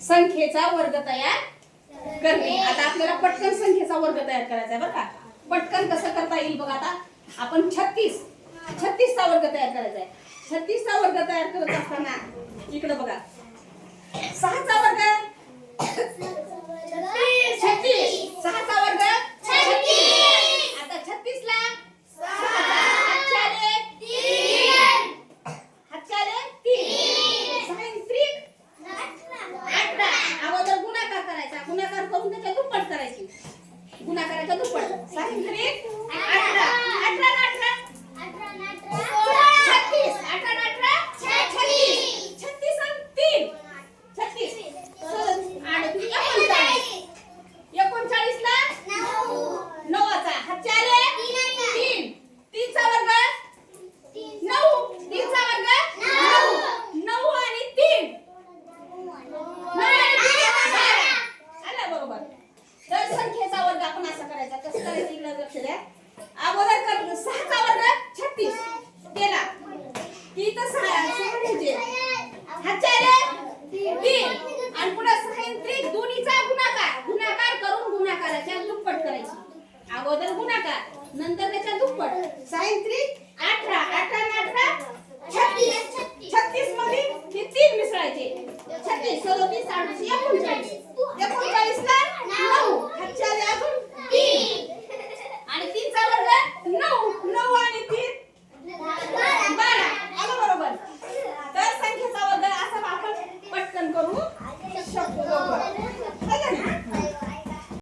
संख्येचा वर्ग तयार करणे. आता आपल्याला पटकन संख्येचा वर्ग तयार करायचा आहे बरं का. पटकन कसं करता येईल बघा. आता आपण 36 चा वर्ग तयार करायचा आहे. 36 चा वर्ग तयार करत असताना इकडे बघा 6 चा वर्ग 36 6 चा वर्ग 36. आता 36 ला 6 हातचे आले 3 हातचे आले 3 6 18. अगोदर गुणाकार करायचा. गुणाकार करून त्याच्या दुप्पट करायची. गुणाकाराच्या दुप्पट 6 3 18 18 18 36 18 18 36 36 आणि 3 36 आणि 39 ला 9 चा हातचे आले 3 3 चा वर्ग 9 3 चा वर्ग 9 आणि 3 आला बरोबर. तर संख्येचा वर्ग आपण असा करायचा. कसं करायचं इकडे लक्ष द्या. अगोदर कर 6 चा वर्ग 36 केला की तर 6 घ्यायचे हातचे आले 3 आणि पुढे 6 दोन्हीचा गुणाकार करून गुणाकाराच्या दुप्पट करायची. अगोदर गुणाकार नंतर त्याच्या दुप्पट 6